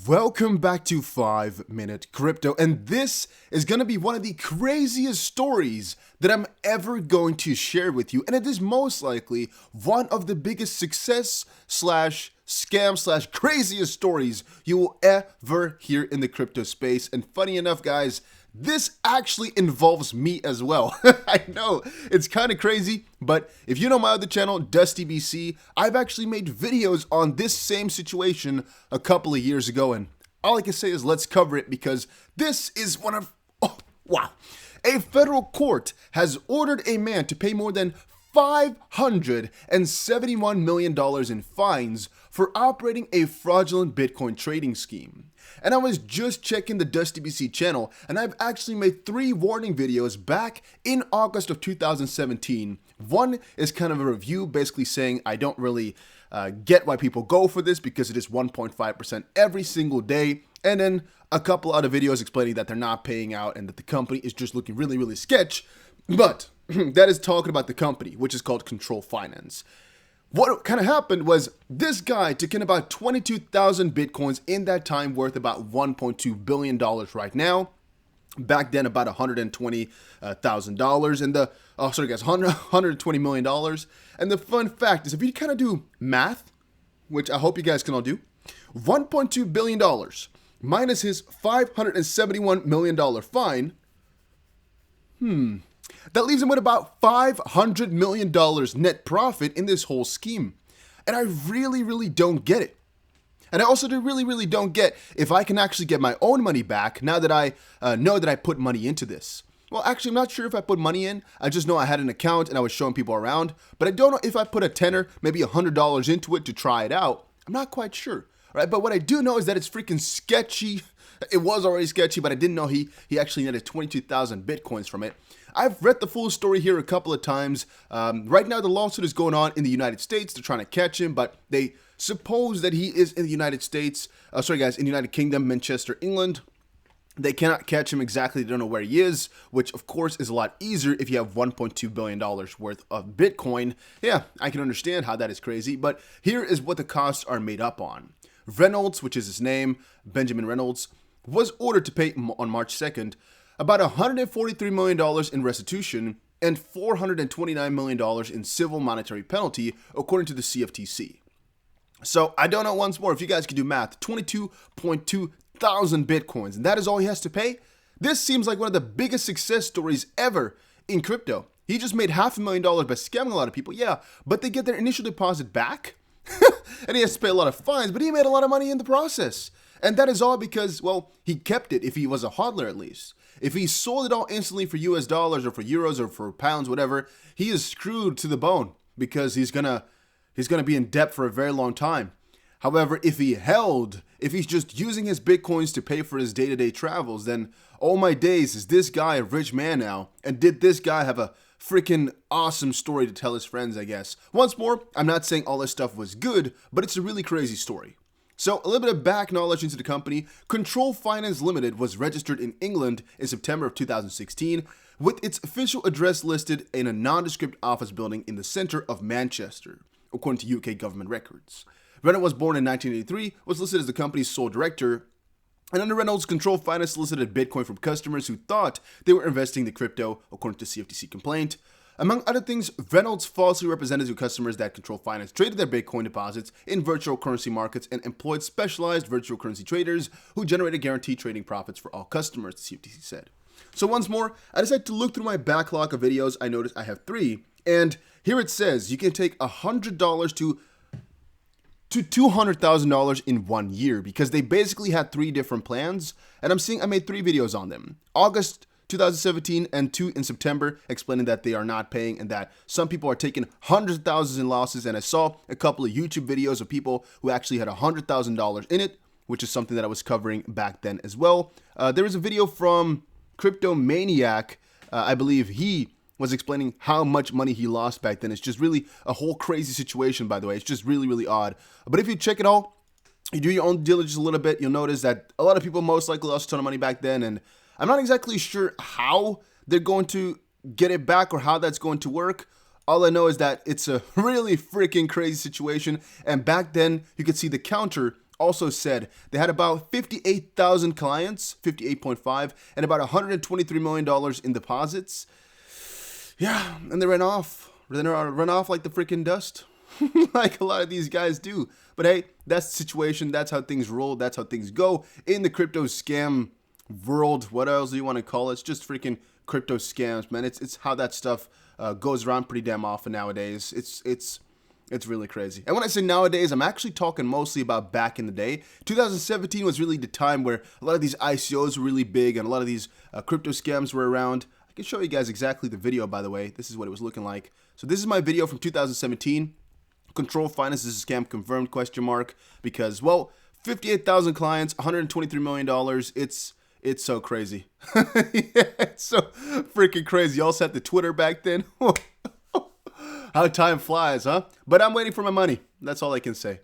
Welcome back to 5 Minute Crypto, and this is going to be one of the craziest stories that I'm ever going to share with you, and it is most likely one of the biggest success slash scam slash craziest stories you will ever hear in the crypto space. And funny enough, guys, this actually involves me as well. I know, it's kind of crazy, but if you know my other channel, Dusty BC, I've actually made videos on this same situation a couple of years ago, and all I can say is let's cover it because this is one of, oh, wow. A federal court has ordered a man to pay more than $571 million in fines for operating a fraudulent Bitcoin trading scheme. And I was just checking the Dusty BC channel, and I've actually made 3 warning videos back in August of 2017. One is kind of a review, basically saying I don't really get why people go for this because it is 1.5% every single day. And then a couple other videos explaining that they're not paying out and that the company is just looking really, really sketch. But that is talking about the company, which is called Control Finance. What kind of happened was this guy took in about 22,000 Bitcoins in that time, worth about $1.2 billion right now. Back then, about $120,000 and $120 million. And the fun fact is, if you kind of do math, which I hope you guys can all do, $1.2 billion minus his $571 million fine, that leaves him with about $500 million net profit in this whole scheme. And I really, really don't get it. And I also really don't get if I can actually get my own money back now that I know that I put money into this. Well, actually, I'm not sure if I put money in. I just know I had an account and I was showing people around. But I don't know if I put a tenner, maybe $100 into it to try it out. I'm not quite sure. Right? But what I do know is that it's freaking sketchy. It was already sketchy, but I didn't know he actually netted 22,000 Bitcoins from it. I've read the full story here a couple of times. Right now, the lawsuit is going on in the United States. They're trying to catch him, but they suppose that he is in the United States. In the United Kingdom, Manchester, England. They cannot catch him exactly. They don't know where he is, which of course is a lot easier if you have $1.2 billion worth of Bitcoin. Yeah, I can understand how that is crazy, but here is what the costs are made up on. Reynolds, which is his name, Benjamin Reynolds, was ordered to pay on March 2nd about $143 million in restitution and $429 million in civil monetary penalty, according to the CFTC. So I don't know, once more, if you guys can do math, 22.2 thousand Bitcoins, and that is all he has to pay? This seems like one of the biggest success stories ever in crypto. He just made $500,000 by scamming a lot of people, yeah, but they get their initial deposit back, and he has to pay a lot of fines, but he made a lot of money in the process. And that is all because, well, he kept it if he was a hodler at least. If he sold it all instantly for US dollars or for euros or for pounds, whatever, he is screwed to the bone because he's gonna be in debt for a very long time. However, if he's just using his Bitcoins to pay for his day-to-day travels, then oh my days, is this guy a rich man now? And did this guy have a freaking awesome story to tell his friends, I guess? Once more, I'm not saying all this stuff was good, but it's a really crazy story. So, a little bit of back knowledge into the company. Control Finance Limited was registered in England in September of 2016, with its official address listed in a nondescript office building in the center of Manchester, according to UK government records. Reynolds was born in 1983, was listed as the company's sole director, and under Reynolds, Control Finance solicited Bitcoin from customers who thought they were investing in the crypto, according to CFTC complaint. Among other things, Reynolds falsely represented to customers that Control Finance traded their Bitcoin deposits in virtual currency markets and employed specialized virtual currency traders who generated guaranteed trading profits for all customers, the CFTC said. So once more, I decided to look through my backlog of videos. I noticed I have 3, and here it says you can take $100 to $200,000 in 1 year because they basically had 3 different plans, and I made 3 videos on them. August 2017 and 2 in September, explaining that they are not paying and that some people are taking hundreds of thousands in losses. And I saw a couple of YouTube videos of people who actually had $100,000 in it, which is something that I was covering back then as well. There was a video from Crypto Maniac. I believe he was explaining how much money he lost back then. It's just really a whole crazy situation, by the way. It's just really odd. But if you check it all, you do your own diligence a little bit, you'll notice that a lot of people most likely lost a ton of money back then, and I'm not exactly sure how they're going to get it back or how that's going to work. All I know is that it's a really freaking crazy situation, and back then you could see the counter also said they had about 58,000 clients, 58.5, and about $123 million in deposits. Yeah, and they ran off. They run off like the freaking dust, like a lot of these guys do. But hey, that's the situation. That's how things roll. That's how things go in the crypto scam world. What else do you want to call it? It's just freaking crypto scams, man. It's how that stuff goes around pretty damn often nowadays. It's really crazy. And when I say nowadays, I'm actually talking mostly about back in the day. 2017 was really the time where a lot of these ICOs were really big and a lot of these crypto scams were around. I can show you guys exactly the video, by the way. This is what it was looking like. So this is my video from 2017. Control Finance is a scam confirmed, question mark. Because, well, 58,000 clients, $123 million. It's so crazy. Yeah, it's so freaking crazy. You also had the Twitter back then. How time flies, huh? But I'm waiting for my money. That's all I can say.